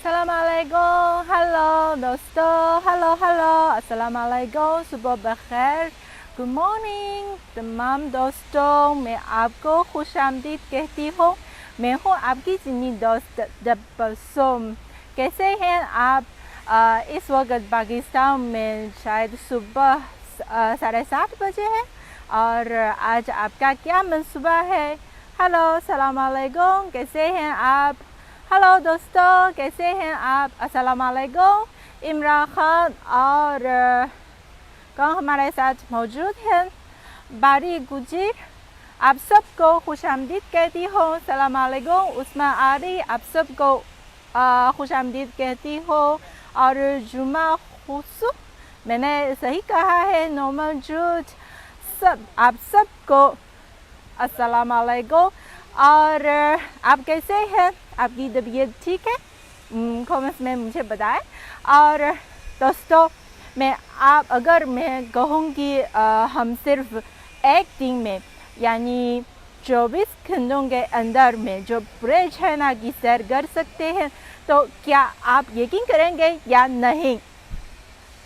अस्सलाम वालेकुम, हेलो दोस्तों, हेलो अस्सलाम वालेकुम, सुबह बखैर, गुड मॉर्निंग तमाम दोस्तों। मैं आपको खुशामदीद कहती हूँ। मैं हूँ आपकी चीनी दोस्त तबस्सुम। कैसे हैं आप? इस वक्त पाकिस्तान में शायद सुबह 7:30 बजे है और आज आपका क्या मनसूबा है? हेलो सलाम वालेकुम, कैसे हैं आप? हेलो दोस्तों, कैसे हैं आप? अस्सलाम वालेकुम। इमरान खान और कौन हमारे साथ मौजूद हैं? बारी गुजीर, आप सबको खुशामदीद कहती हूँ। सलाम वालेकुम। उस्मा आरी, आप सबको खुशामदीद कहती हूँ। और जुमा खुशू, मैंने सही कहा है? नोमल जूद, सब आप सबको अस्सलाम वालेकुम। और आप कैसे हैं? आपकी तबीयत ठीक है? कमेंट्स में मुझे बताएं। और दोस्तों, अगर मैं कहूँगी हम सिर्फ एक दिन में यानी 24 घंटों के अंदर में जो पूरे चाइना की सैर कर सकते हैं, तो क्या आप यकीन करेंगे या नहीं?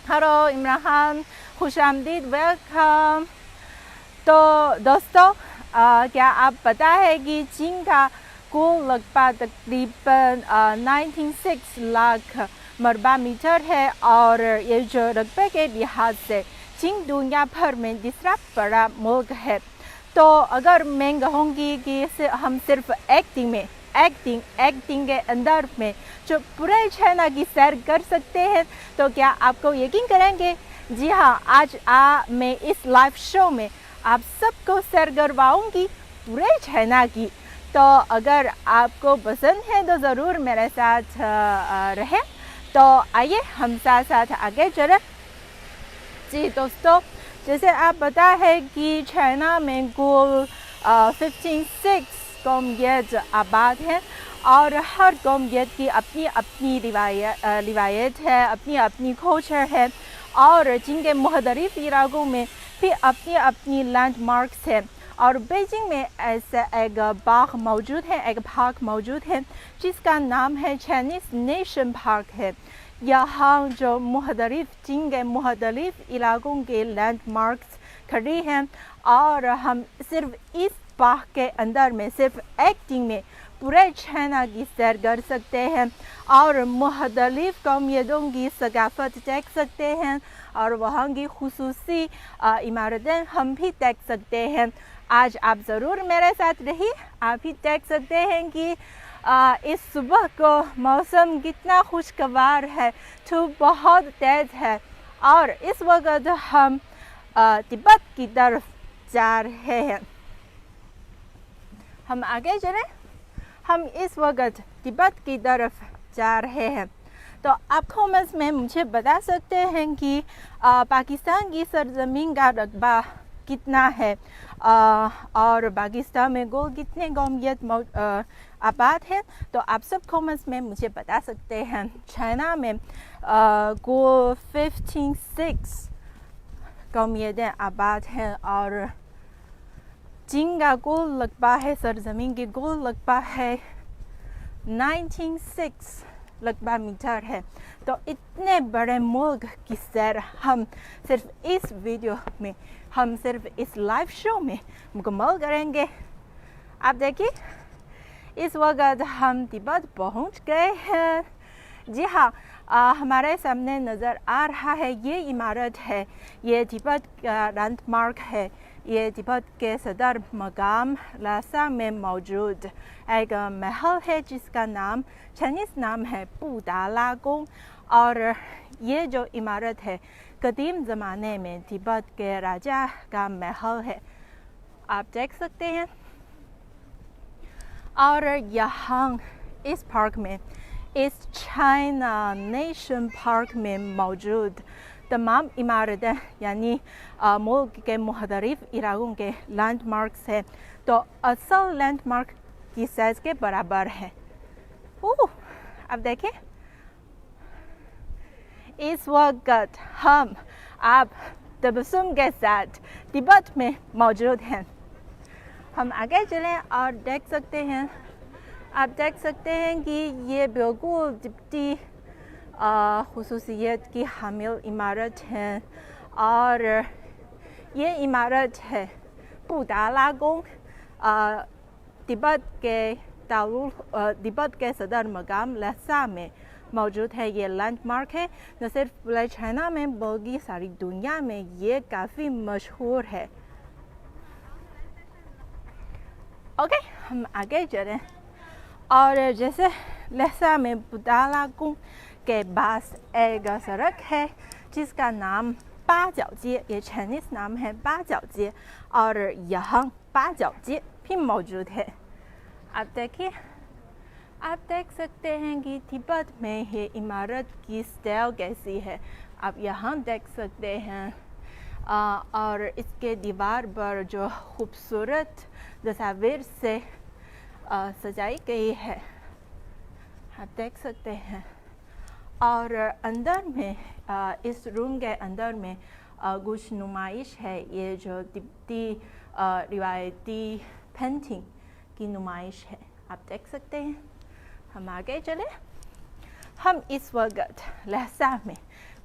हेलो इमरान खान, खुशामदीद, वेलकम। तो दोस्तों, क्या आप पता है कि चीन का कुल रकबा तकरीबन 96 लाख मरबा मीटर है और ये जो रकबे के लिहाज से चीन दुनिया भर में तीसरा बड़ा मुल्क है। तो अगर मैं कहूँगी कि हम सिर्फ एक दिन के अंदर में जो पूरे चाइना की सैर कर सकते हैं, तो क्या आपको यकीन करेंगे? जी हाँ, आज मैं इस लाइव शो में आप सबको सैर करवाऊंगी पूरे चाइना की। तो अगर आपको पसंद है तो ज़रूर मेरे साथ रहें। तो आइए हम साथ आगे चलें। जी दोस्तों, जैसे आप पता है कि चाइना में कुल 56 कौमियत आबाद हैं और हर कौमियत की अपनी अपनी रिवायत है, अपनी अपनी कल्चर है और चीन के मुख्तलिफ इलाकों में भी अपनी अपनी लैंडमार्क्स हैं। और बीजिंग में ऐसा एक बाग मौजूद है जिसका नाम है चाइनीज़ नेशन पार्क है। यहाँ जो चीन के मुख्तलिफ इलाकों के लैंडमार्क्स खड़ी हैं और हम सिर्फ इस बाग के अंदर में सिर्फ एक दिन में पूरे चाइना की सैर कर सकते हैं और मुख्तलिफ कौमियतों की सकाफत देख सकते हैं और वहाँ की खुसूसी इमारतें हम भी देख सकते हैं। आज आप ज़रूर मेरे साथ रहिए, आप ही देख सकते हैं कि इस सुबह को मौसम कितना खुशगवार है, धूप बहुत तेज़ है और इस वक्त हम तिब्बत की तरफ जा रहे हैं। हम आगे चलें। हम इस वक्त तिब्बत की तरफ जा रहे हैं। तो आप कमेंट्स में मुझे बता सकते हैं कि पाकिस्तान की सरजमीन का रकबा कितना है और पाकिस्तान में कुल कितने कौमियत आबाद है। तो आप सब कमेंट्स में मुझे बता सकते हैं। चाइना में कुल 56 कौमियतें आबाद हैं और चीन का कुल रकबा है, सरजमीन की कुल रकबा है 96 रकबा मीटर है। तो इतने बड़े मुल्क की सैर हम सिर्फ इस वीडियो में, हम सिर्फ इस लाइव शो में मुकम्मल करेंगे। आप देखिए, इस वक्त हम तिब्बत पहुंच गए हैं। जी हाँ, हमारे सामने नज़र आ रहा है ये इमारत है, ये तिब्बत का लैंडमार्क है। ये तिब्बत के सदर मकाम लासा में मौजूद एक महल है जिसका नाम चाइनीज़ नाम है पुदाला गोंग। और ये जो इमारत है कदीम ज़माने में तिब्बत के राजा का महल है, आप देख सकते हैं। और यहाँ इस पार्क में, इस चाइना नेशन पार्क में मौजूद तमाम इमारतें यानी मुल्क के मुख्तलिफ इलाकों के लैंडमार्क्स हैं। तो असल लैंडमार्क की साइज़ के बराबर है। अब देखें, इस वक्त हम आप तबस्सुम के साथ तिब्बत में मौजूद हैं। हम आगे चलें और देख सकते हैं आप देख सकते हैं कि ये बिल्कुल तिब्बती खुसूसियत की हामिल इमारत है और ये इमारत है पुदालागोंग तिब्बत के सदर मकाम लहसा में मौजूद है। ये लैंडमार्क है, न सिर्फ पूरे चाइना में बल्कि सारी दुनिया में ये काफ़ी मशहूर है। ओके, हम आगे चलें। और जैसे लहसा में पुदालागोंग के पास एक सड़क है जिसका नाम बाजाओजिए, ये चाइनीज नाम है बाजाओजिए, और यहाँ बाजाओजिए भी मौजूद है। आप देखिए, आप देख सकते हैं कि तिब्बत में ये इमारत की स्टाइल कैसी है, आप यहाँ देख सकते हैं। और इसके दीवार पर जो खूबसूरत तस्वीर से सजाई गई है, आप देख सकते हैं। और अंदर में इस रूम के अंदर में कुछ नुमाइश है, ये जो तिब्बती रिवायती पेंटिंग की नुमाइश है, आप देख सकते हैं। हम आगे चले। हम इस वक्त लहसा में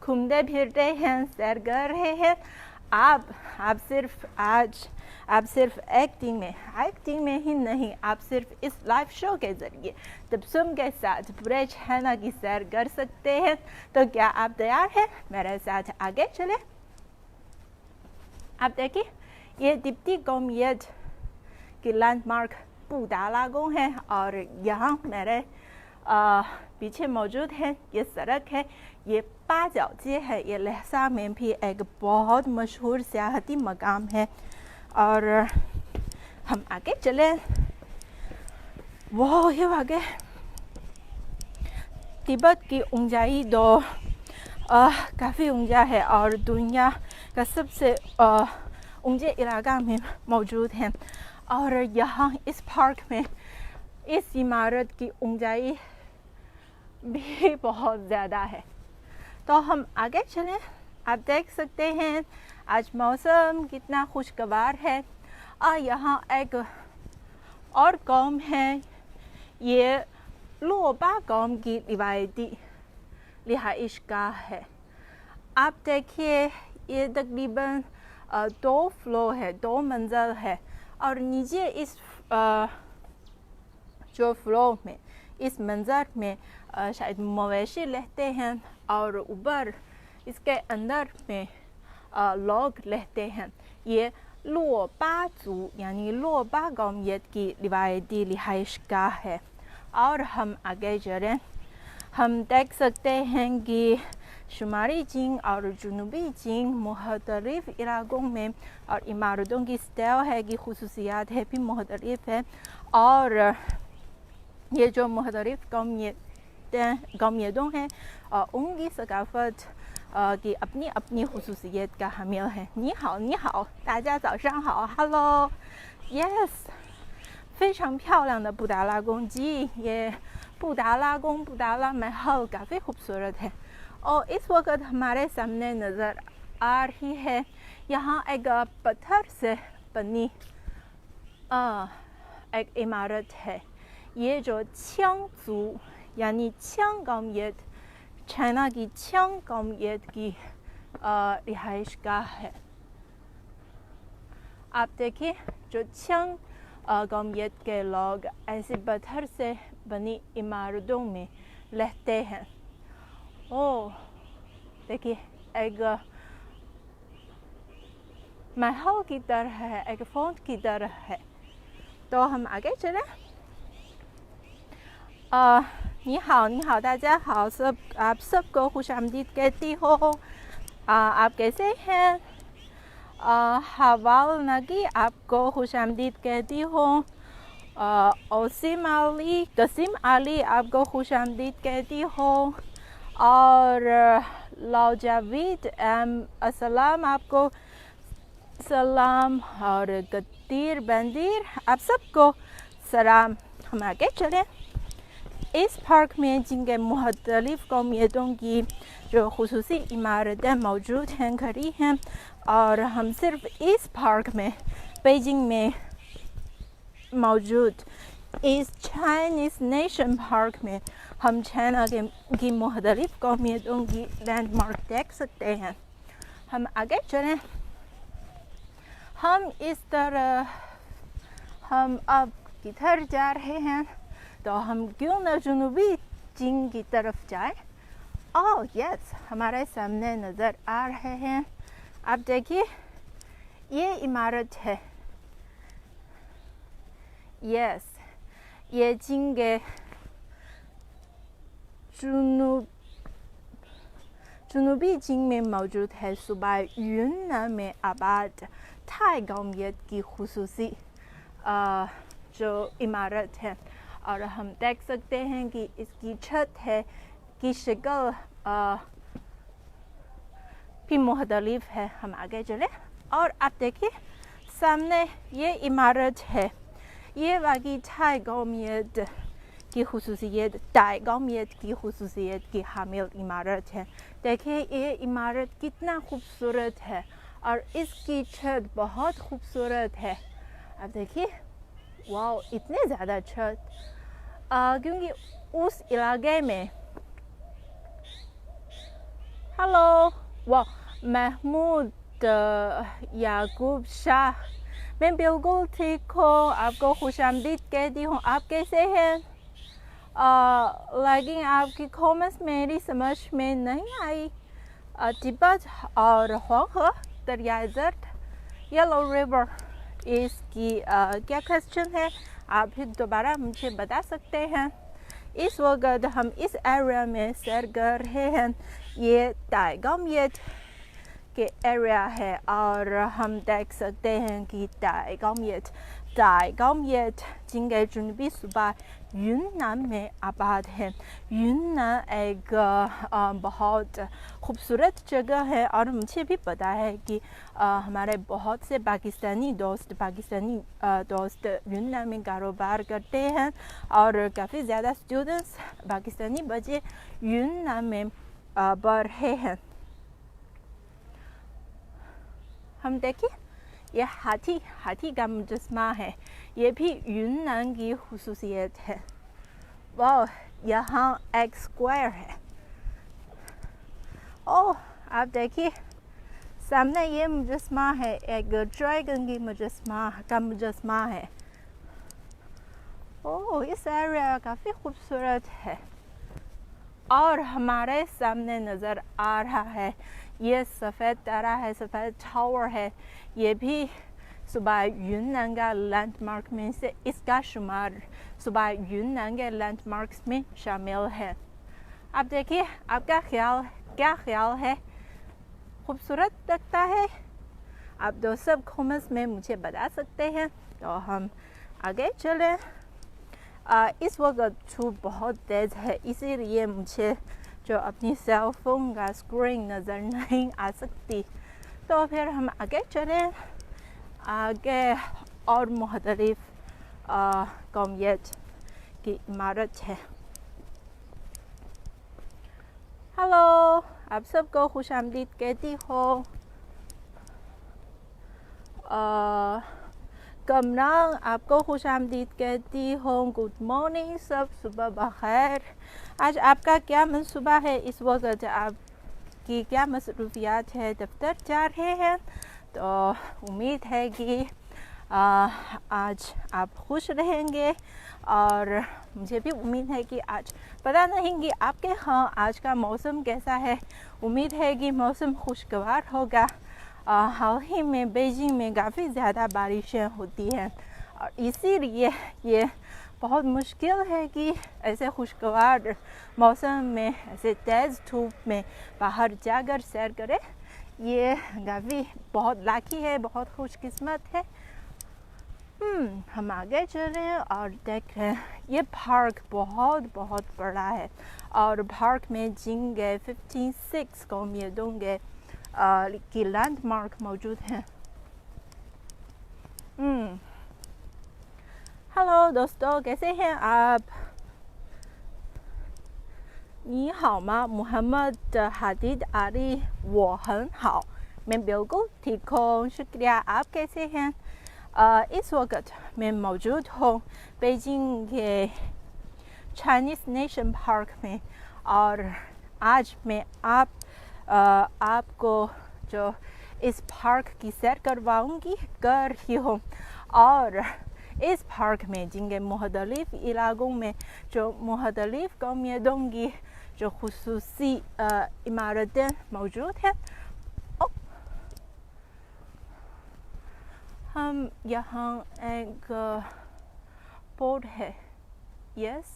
घूमते फिरते हैं, सैर कर रहे हैं। आप सिर्फ एक्टिंग में ही नहीं, आप सिर्फ इस लाइव शो के जरिए तबसुम के साथ पूरे चाइना की सैर कर सकते हैं। तो क्या आप तैयार हैं मेरे साथ आगे चले? आप देखिए, ये तिब्बती कौमियत की लैंडमार्क पुदालागोंग है और यहाँ मेरे पीछे मौजूद है ये सड़क है, ये बाजाओजिए है। ये लहसा में भी एक बहुत मशहूर सियाहती मकाम है। और हम आगे चले। वो ये आगे तिब्बत की ऊंचाई तो काफ़ी ऊंचा है और दुनिया का सबसे ऊंचे इलाका में मौजूद है। और यहाँ इस पार्क में इस इमारत की ऊंचाई भी बहुत ज़्यादा है। तो हम आगे चलें। आप देख सकते हैं आज मौसम कितना खुशगवार है। और यहाँ एक और कौम है, ये लुओबा कौम की रिवायती रिहाइश गाह है। आप देखिए, ये तकरीबन 2 फ्लोर है, 2 मंजिल है। और नीचे इस जो फ्लोर में, इस मंजर में शायद मवेशी रहते हैं और ऊपर इसके अंदर में लोग रहते हैं। ये लुओबाजू यानी लुओबा कौमियत की रिवायती रिहाइश गाह है। और हम आगे चलें। हम देख सकते हैं कि शुमारी चीन और जुनूबी चीन मुख्तलिफ इलाकों में और इमारतों की स्टाइल है की खुसूसियात है भी मुख्तलिफ है। और ये जो मुख्तलिफ कौमियतों हैं उनकी सकाफत की अपनी अपनी खुसूसियत का हामिल है। नी हाओ, 大家早上好 ，Hello， Yes， 非常漂亮的布达拉宫जी। ये布达拉महल काफ़ी खूबसूरत है। और इस वक्त हमारे सामने नज़र आ रही है, यहाँ एक पत्थर से बनी एक इमारत है। ये जो qiangzू यानी qiang कौमियत, चाइना की qiang कौमियत की रिहाइश गाह है। आप देखिए, जो qiang कौमियत के लोग ऐसे पत्थर से बनी इमारतों में रहते हैं। ओह, देखिए, एक महल की तरह है, एक फोर्ट की तरह है। तो हम आगे चलें। 你好，大家好，आप सबको खुशामदीद कहती हो। आप कैसे हैं? हवाल नगी आपको खुशामदीद कहती हो। कसीम अली आपको खुशामदीद कहती हो। और लाजावीद अस्सलाम आपको सलाम। और गतीर बंदीर आप सबको सलाम। हम आगे चलें। इस पार्क में जिनके मुख्तलिफ कौमियतों की जो खुसूसी इमारतें मौजूद हैं, खड़ी हैं। और हम सिर्फ इस पार्क में, बीजिंग में मौजूद इस चाइनीज नेशन पार्क में हम चाइना की मुख्तलिफ कौमियतों की लैंडमार्क देख सकते हैं। हम आगे चलें। हम इस तरह हम अब किधर जा रहे हैं, तो हम क्यों न जनूबी चीन की तरफ जाएं। ओह यस, हमारे सामने नज़र आ रहे हैं, आप देखिए ये इमारत है। यस, ये चीन के जनूबी चीन में मौजूद है। सूबा यूननान में आबाद थाई कौमियत की खुसूसी जो इमारत है, और हम देख सकते हैं कि इसकी छत है की शक्ल भी मुख्तलिफ है। हम आगे चले और आप देखिए सामने ये इमारत है। ये वाकई थाई कौमियत की खुसूसियत, थाई कौमियत की खुसूसियत की हामिल इमारत है। देखिए ये इमारत कितना खूबसूरत है और इसकी छत बहुत खूबसूरत है। आप देखिए, वाह, इतने ज़्यादा छत, क्योंकि उस इलाके में हेलो, वाह, महमूद याकूब शाह, मैं बिल्कुल ठीक हूँ, आपको खुशामदीद कहती हूँ। आप कैसे हैं? लेकिन आपकी कॉमेंट्स मेरी समझ में नहीं आई। तिब्बत और होंगहे दरियाए जर्द, येलो रिवर, इसकी क्या क्वेश्चन है, आप भी दोबारा मुझे बता सकते हैं। इस वक्त हम इस एरिया में सैर कर रहे हैं। ये थाई कौमियत के एरिया है और हम देख सकते हैं कि थाई कौमियत चीन के जनूबी सूबा यूननान में आबाद है। यूननान एक बहुत खूबसूरत जगह है और मुझे भी पता है कि हमारे बहुत से पाकिस्तानी दोस्त यूननान में कारोबार करते हैं और काफ़ी ज़्यादा स्टूडेंट्स, पाकिस्तानी बच्चे यूननान में पढ़ रहे हैं। हम देखिए ये हाथी का मुजस्मा है, ये भी यूननान की खुसूसियत है। वाह, यहाँ एक स्क्वायर है। ओह, आप देखिए सामने ये मुजस्मा है, एक ड्रैगन की मुजस्मा है। ओह, इस एरिया काफ़ी खूबसूरत है। और हमारे सामने नज़र आ रहा है ये सफ़ेद तारा है, सफ़ेद टावर है। ये भी सूबा यूननान का लैंडमार्क में से इसका शुमार सूबा यूननान के लैंडमार्क्स में शामिल है। आप देखिए, आपका क्या ख्याल है? खूबसूरत लगता है? आप दो सब कमेंट्स में मुझे बता सकते हैं। तो हम आगे चलें। इस वक्त धूप बहुत तेज़ है, इसीलिए मुझे जो अपनी सेल फोन का स्क्रीन नज़र नहीं आ सकती। तो फिर हम आगे चलें। आगे और मुख्तलिफ कौमियत की इमारत है। हेलो, आप सबको खुशामदीद कहती हो। कमरान, आपको खुशामदीद कहती हूँ। गुड मॉर्निंग सब, सुबह बखैर। आज आपका क्या मंसूबा है? इस वक्त आपकी क्या मसरूफियात है? दफ्तर जा रहे हैं? तो उम्मीद है कि आज आप खुश रहेंगे और मुझे भी उम्मीद है कि आज, पता नहीं कि आपके यहाँ आज का मौसम कैसा है। उम्मीद है कि मौसम खुशगवार होगा। हाल ही में बीजिंग में काफ़ी ज़्यादा बारिशें होती हैं और इसीलिए ये बहुत मुश्किल है कि ऐसे खुशगवार मौसम में, ऐसे तेज़ धूप में बाहर जाकर सैर करें। ये काफ़ी बहुत लाकी है, बहुत खुशकिस्मत है। हम आगे चल रहे हैं और देख रहे हैं ये पार्क बहुत बड़ा है और पार्क में चीन के 56 कौमियतों के की लैंडमार्क मौजूद हैं। हेलो दोस्तों, कैसे हैं आप? नी हाओ मा? मोहम्मद हादिद आली, वो हन हाओ, मैं बिल्कुल ठीक हूँ, शुक्रिया। आप कैसे हैं? इस वक्त मैं मौजूद हूँ बीजिंग के चाइनीज़ नेशन पार्क में और आज मैं आपको जो इस पार्क की सैर कर रही हूँ और इस पार्क में जिनके मुख्तलिफ इलाकों में जो मुख्तलिफ कौमियतों की जो खुसूसी इमारतें मौजूद हैं। हम यहाँ एक बोर्ड है यस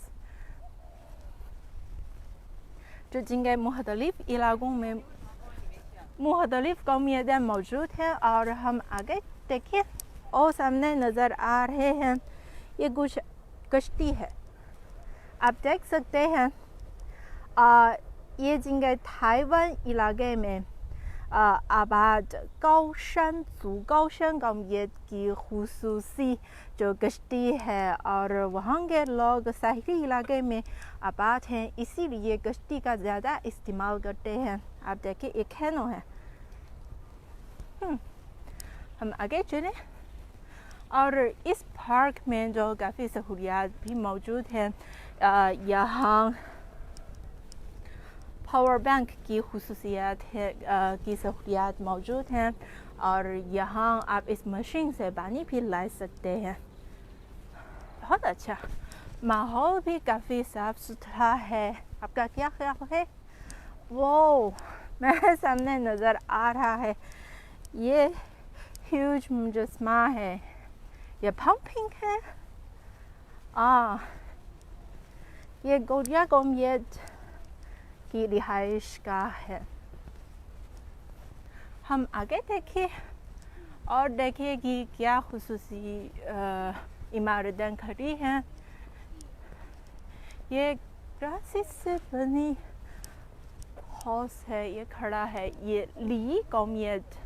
जो जिनके मुख्तलिफ इलाकों में मुख्तलिफ कौमियतें मौजूद हैं और हम आगे देखिए और सामने नज़र आ रहे हैं ये कुछ कश्ती है। आप देख सकते हैं ये जिनके ताइवान इलाके में आबाद काओशन कौमियत की खुसूसी जो कश्ती है और वहाँ के लोग साहिली इलाके में आबाद हैं, इसीलिए कश्ती का ज़्यादा इस्तेमाल करते हैं। आप देखिए एक कैनो है। हम आगे चलें और इस पार्क में जो काफ़ी सहूलियात भी मौजूद हैं। यहाँ पावर बैंक की खुसूसियात है की सहूलियात मौजूद हैं और यहाँ आप इस मशीन से पानी भी ला सकते हैं। बहुत अच्छा माहौल भी काफ़ी साफ़ सुथरा है। आपका क्या ख्याल है? वो मेरे सामने नज़र आ रहा है ये ह्यूज मुजस्मा है, ये पंपिंग है। ये गोरिया कौमियत की रिहाइश का है। हम आगे देखिए और देखिए कि क्या खुसूसी इमारतें खड़ी हैं। ये ग्रासिस से बनी हाउस है, ये खड़ा है, ये ली कौमियत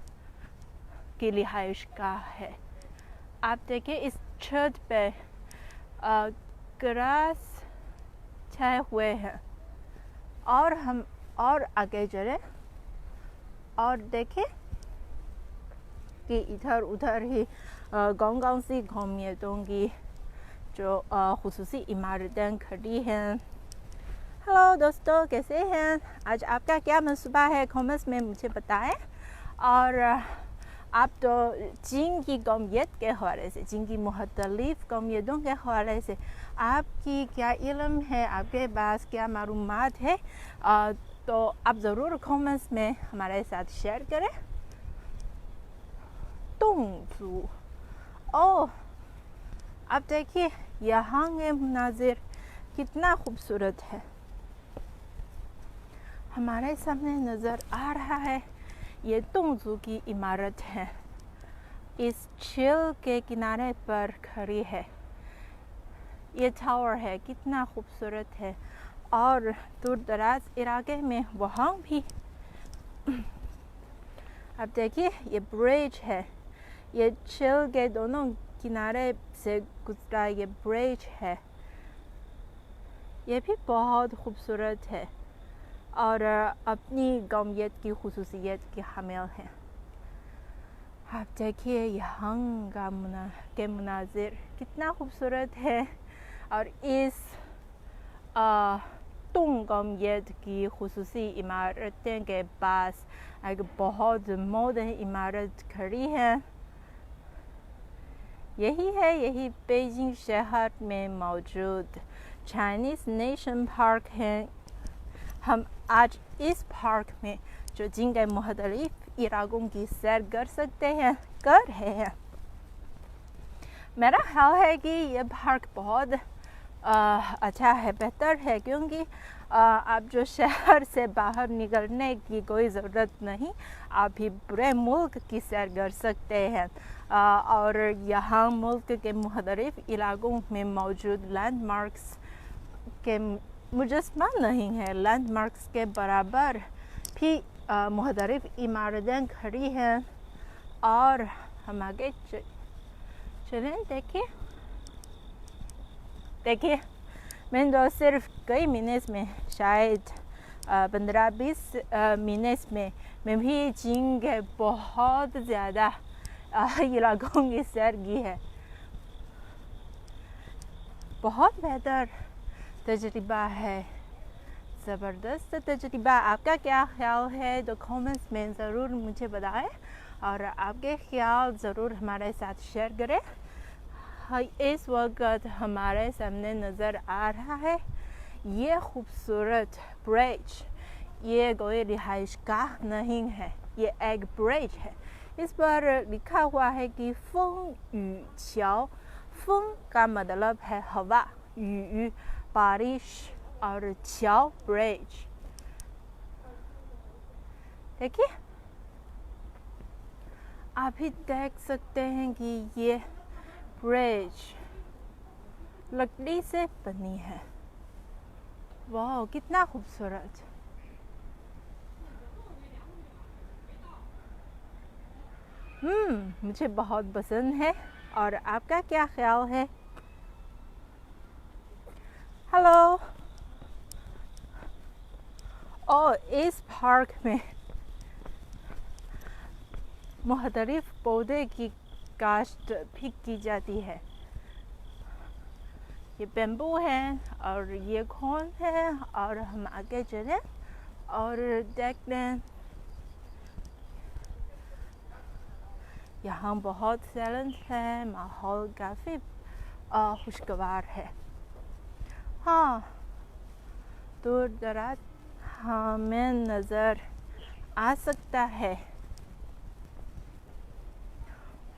की रिहाइश का है। आप देखिए इस छत पे ग्रास छाए हुए हैं और हम और आगे चले और देखें कि इधर उधर ही गाँव सी कौमियतों की जो खुसूसी इमारतें खड़ी हैं। हेलो दोस्तों, कैसे हैं? आज आपका क्या मंसूबा है कमेंट्स में मुझे बताएं। और आप तो चीन की कौमियत के हवाले से, चीन की मुख्तलिफ कौमियतों के हवाले से आपकी क्या इल्म है, आपके पास क्या मालूमात है, तो आप ज़रूर कमेंट्स में हमारे साथ शेयर करें। तुंगजू, ओह आप देखिए यहाँ के मनाजिर कितना खूबसूरत है। हमारे सामने नज़र आ रहा है ये तुंगजू की इमारत है, इस झील के किनारे पर खड़ी है। ये टावर है, कितना खूबसूरत है और दूर दराज इलाके में वहाँ भी आप देखिए ये ब्रिज है, ये झील के दोनों किनारे से गुजरा ये ब्रिज है, ये भी बहुत खूबसूरत है और अपनी कौमियत की खुसूसियत के हामिल है। आप देखिए यहाँ के मनाजिर कितना खूबसूरत है और इस तुंग कौमियत की खुसूसी इमारतें के पास एक बहुत मॉडर्न इमारत खड़ी है। यही बीजिंग शहर में मौजूद चाइनीज़ नेशन पार्क है। हम आज इस पार्क में जो जिनके मुख्तलिफ इलाकों की सैर कर रहे हैं। मेरा ख्याल है कि यह पार्क बहुत अच्छा है, बेहतर है, क्योंकि आप जो शहर से बाहर निकलने की कोई ज़रूरत नहीं, आप भी पूरे मुल्क की सैर कर सकते हैं। और यहाँ मुल्क के मुख्तलिफ इलाकों में मौजूद लैंडमार्क्स के मुजस्मा नहीं है, लैंडमार्क्स के बराबर भी मुख्तलिफ इमारतें खड़ी हैं। और हम आगे चलें। देखिए मैंने तो सिर्फ कई मिनट में, शायद 15-20 मिनट में मैं भी चीन के बहुत ज़्यादा इलाकों की सैर की है। बहुत बेहतर तजुर्बा है, ज़बरदस्त तजुर्बा। आपका क्या ख्याल है तो कमेंट्स में ज़रूर मुझे बताएं और आपके ख्याल ज़रूर हमारे साथ शेयर करें। इस वक्त हमारे सामने नज़र आ रहा है ये खूबसूरत ब्रिज। ये कोई रिहाइशगाह नहीं है, ये एक ब्रिज है। इस पर लिखा हुआ है कि फंग यू qiao। फंग का मतलब है हवा, यू बारिश और qiao ब्रिज। देखिए, आप भी देख सकते हैं कि ये ब्रिज लकड़ी से बनी है। वाह, कितना खूबसूरत। मुझे बहुत पसंद है और आपका क्या ख्याल है? हेलो। और इस पार्क में मुख्तलिफ पौधे की काश्त भी की जाती है। ये बेम्बू है और ये कौन है और हम आगे चलें और देखते हैं। यहाँ बहुत साइलेंस है, माहौल काफ़ी खुशगवार है। हाँ, दूर दराज हमें नज़र आ सकता है।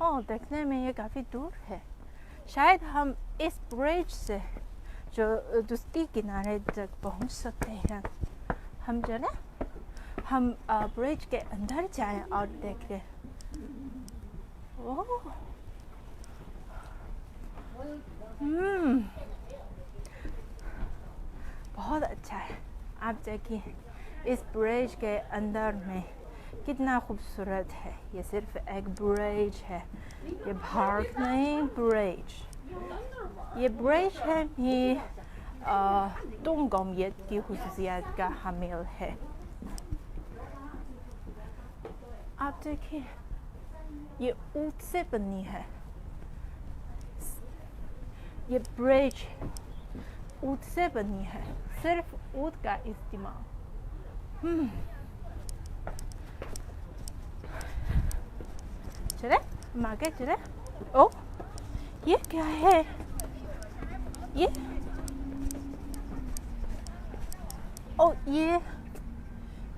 देखने में ये काफ़ी दूर है। शायद हम इस ब्रिज से जो दूसरी किनारे तक पहुंच सकते हैं। हम चलें, हम ब्रिज के अंदर जाएं और देखें। ओह, बहुत अच्छा है। आप देखिए, इस ब्रिज के अंदर में कितना खूबसूरत है। ये सिर्फ एक ब्रिज है, ये पार्क नहीं, ब्रिज। ये ब्रिज है भी तुंगोमियत की खुसूसियत का हामिल है। आप देखिए, ये ऊँट से बनी है। ये ब्रिज ऊँट से बनी है, सिर्फ ऊँट का इस्तेमाल। चले, हम आगे चले। ओ, ये क्या है? ये ये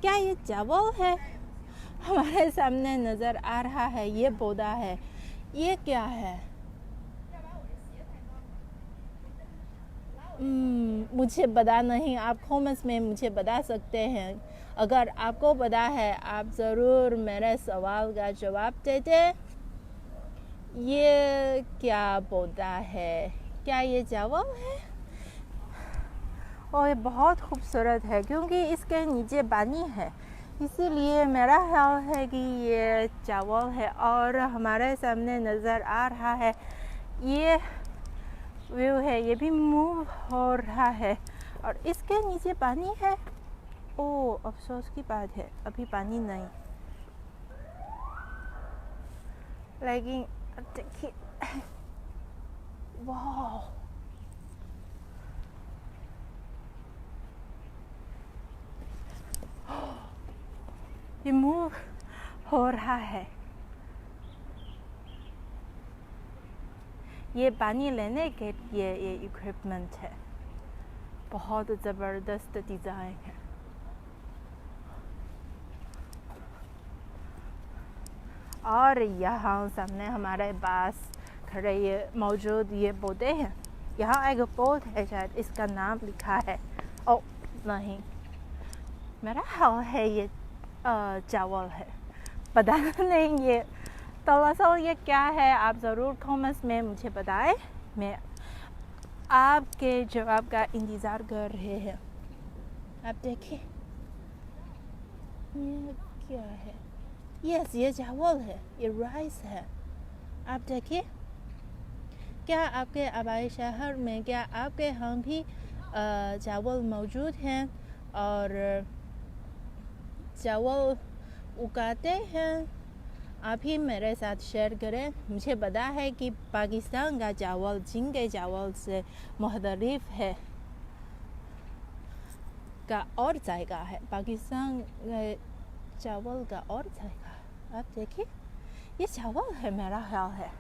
क्या? ये चावल है हमारे सामने नज़र आ रहा है। ये पौधा है, ये क्या है? मुझे पता नहीं। आप कमेंट्स में मुझे बता सकते हैं। अगर आपको पता है, आप ज़रूर मेरे सवाल का जवाब दे दें। ये क्या पौधा है? क्या ये चावल है? और ये बहुत खूबसूरत है क्योंकि इसके नीचे पानी है, इसीलिए मेरा ख्याल है कि ये चावल है। और हमारे सामने नज़र आ रहा है ये व्यू है, ये भी मूव हो रहा है और इसके नीचे पानी है। ओह, अफसोस की बात है, अभी पानी नहीं। लेकिन देखिए, वाह, ये मूव हो रहा है। ये पानी लेने के लिए ये इक्विपमेंट है। बहुत ज़बरदस्त डिज़ाइन है। और यहाँ सामने हमारे पास खड़े ये मौजूद ये पौधे हैं। यहाँ एक पौधा है, शायद इसका नाम लिखा है। ओ नहीं, मेरा ख्याल है ये चावल है, पता नहीं। ये दरअसल ये क्या है, आप ज़रूर कमेंट्स में मुझे बताएं। मैं आपके जवाब का इंतज़ार कर रहे हैं। आप देखिए, ये क्या है? यस, ये चावल है, ये राइस है। आप देखिए, क्या आपके आबाई शहर में, क्या आपके यहाँ भी चावल मौजूद हैं और चावल उगाते हैं? आप ही मेरे साथ शेयर करें। मुझे पता है कि पाकिस्तान का चावल चीन के चावल से मुख्तलिफ है, का और जायका है। पाकिस्तान चावल का और जायका। आप देखिए, ये चावल है मेरा ख्याल है।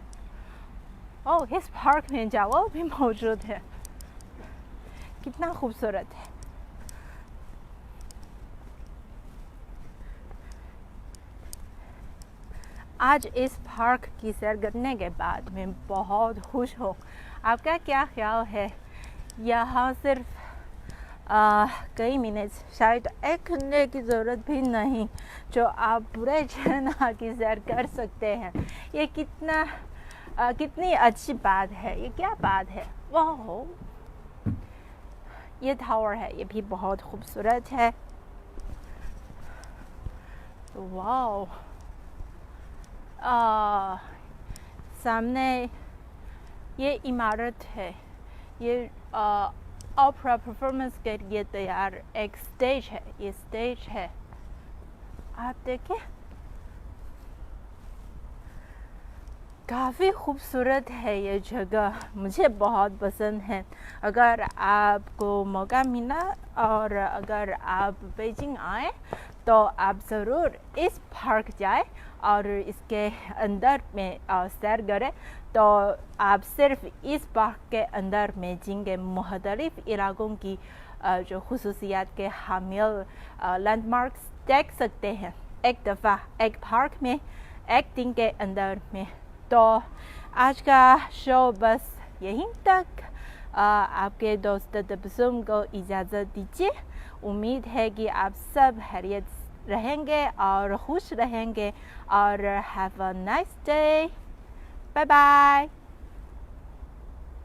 ओह, इस पार्क में चावल भी मौजूद है। कितना खूबसूरत है। आज इस पार्क की सैर करने के बाद मैं बहुत खुश हूँ। आपका क्या ख्याल है? यहाँ सिर्फ कई मिनट, शायद 1 घंटे की ज़रूरत भी नहीं, जो आप पूरे झरना की सैर कर सकते हैं। ये कितनी अच्छी बात है। ये क्या बात है? वाह, ये टावर है, ये भी बहुत खूबसूरत है। वाह, सामने ये इमारत है। ये ओपेरा परफॉर्मेंस के लिए तैयार एक स्टेज है। ये स्टेज है, आप देखिए, काफ़ी खूबसूरत है ये जगह। मुझे बहुत पसंद है। अगर आपको मौका मिला और अगर आप बीजिंग आए तो आप ज़रूर इस पार्क जाए और इसके अंदर में सैर करें। तो आप सिर्फ इस पार्क के अंदर में चीन के मुख्तलिफ इलाकों की जो खुसूसियात के हामिल लैंडमार्क्स देख सकते हैं एक दफ़ा एक पार्क में, एक दिन के अंदर में। तो आज का शो बस यहीं तक। आपके दोस्त तबस्सुम को इजाज़त दीजिए। उम्मीद है कि आप सब खैरियत रहेंगे और खुश रहेंगे और have a nice day. Bye bye.